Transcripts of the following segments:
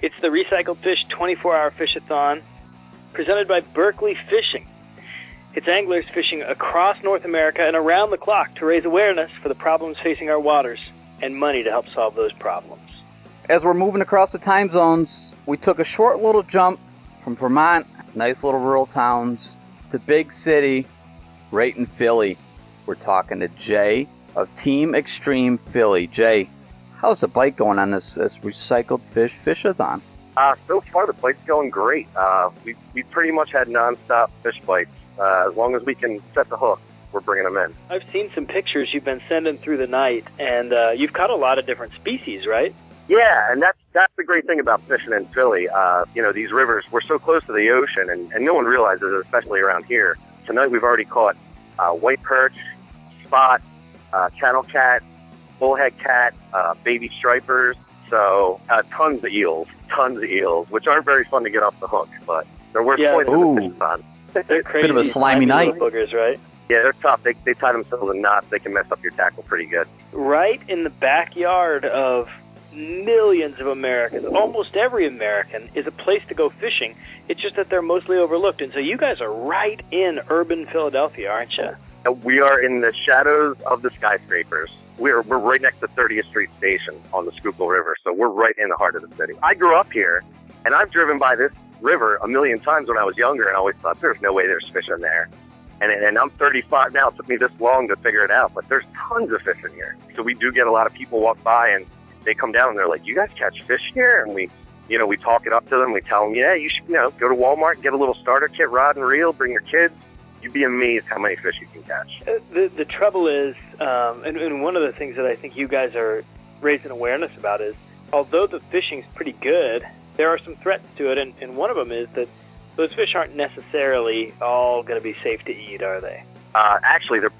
It's the Recycled Fish 24-Hour Fish A Thon, presented by Berkeley Fishing. It's anglers fishing across North America and around the clock to raise awareness for the problems facing our waters and money to help solve those problems. As we're moving across the time zones, we took a short little jump from Vermont, nice little rural towns, to big city, right in Philly. We're talking to Jay of Team Extreme Philly. Jay, how's the bite going on this Recycled Fish Fish-a-thon? So far, the bite's going great. We pretty much had nonstop fish bites. As long as we can set the hook, we're bringing them in. I've seen some pictures you've been sending through the night, and you've caught a lot of different species, right? Yeah, and that's the great thing about fishing in Philly. These rivers, we're so close to the ocean, and no one realizes it, especially around here. Tonight we've already caught white perch, spot, channel cat, bullhead cat, baby stripers, so tons of eels, which aren't very fun to get off the hook, but they're worth points in the fish pond. They're crazy. Bit of a slimy night. Boogers, right? Yeah, they're tough. They tie themselves in knots. They can mess up your tackle pretty good. Right in the backyard of millions of Americans, almost every American, is a place to go fishing. It's just that they're mostly overlooked. And so you guys are right in urban Philadelphia, aren't you? We are in the shadows of the skyscrapers. We're right next to 30th Street Station on the Schuylkill River, so we're right in the heart of the city. I grew up here, and I've driven by this river a million times when I was younger, and I always thought there's no way there's fish in there. And I'm 35 now. It took me this long to figure it out, but there's tons of fish in here. So we do get a lot of people walk by, and they come down, and they're like, "You guys catch fish here?" And we talk it up to them. We tell them, "Yeah, you should, go to Walmart and get a little starter kit, rod and reel, bring your kids. You'd be amazed how many fish you can catch." The trouble is, and one of the things that I think you guys are raising awareness about is, although the fishing's pretty good, there are some threats to it, and one of them is that those fish aren't necessarily all going to be safe to eat, are they? Actually, they're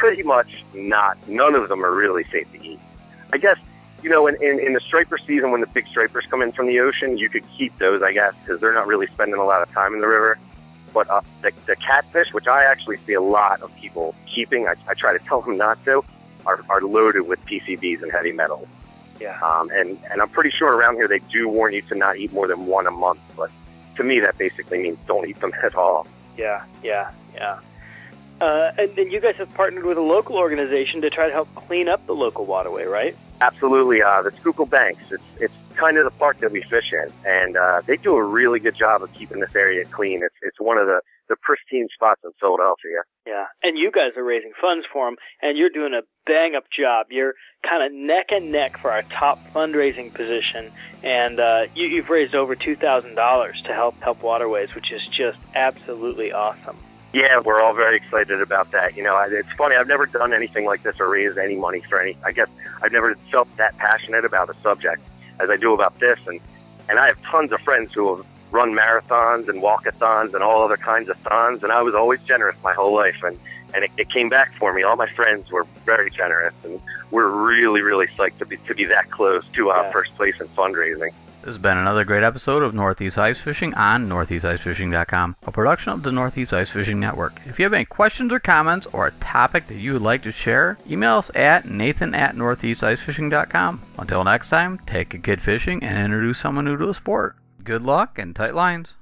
pretty much not. None of them are really safe to eat. I guess, in the striper season, when the big stripers come in from the ocean, you could keep those, I guess, because they're not really spending a lot of time in the river. But the catfish, which I actually see a lot of people keeping, I try to tell them not to, are loaded with PCBs and heavy metals. Yeah. And I'm pretty sure around here they do warn you to not eat more than one a month, but to me that basically means don't eat them at all. Yeah. And then you guys have partnered with a local organization to try to help clean up the local waterway, right? Absolutely. The Schuylkill Banks, it's kind of the park that we fish in, and they do a really good job of keeping this area clean. It's one of the pristine spots in Philadelphia. Yeah, and you guys are raising funds for them, and you're doing a bang-up job. You're kind of neck and neck for our top fundraising position, and you've raised over $2,000 to help waterways, which is just absolutely awesome. Yeah, we're all very excited about that. It's funny, I've never done anything like this or raised any money for any. I guess I've never felt that passionate about a subject as I do about this, and I have tons of friends who have run marathons and walkathons and all other kinds of thons, and I was always generous my whole life, and it came back for me. All my friends were very generous, and we're really, really psyched to be that close to first place in fundraising. This has been another great episode of Northeast Ice Fishing on NortheastIceFishing.com, a production of the Northeast Ice Fishing Network. If you have any questions or comments or a topic that you would like to share, email us at Nathan@NortheastIceFishing.com. Until next time, take a kid fishing and introduce someone new to the sport. Good luck and tight lines.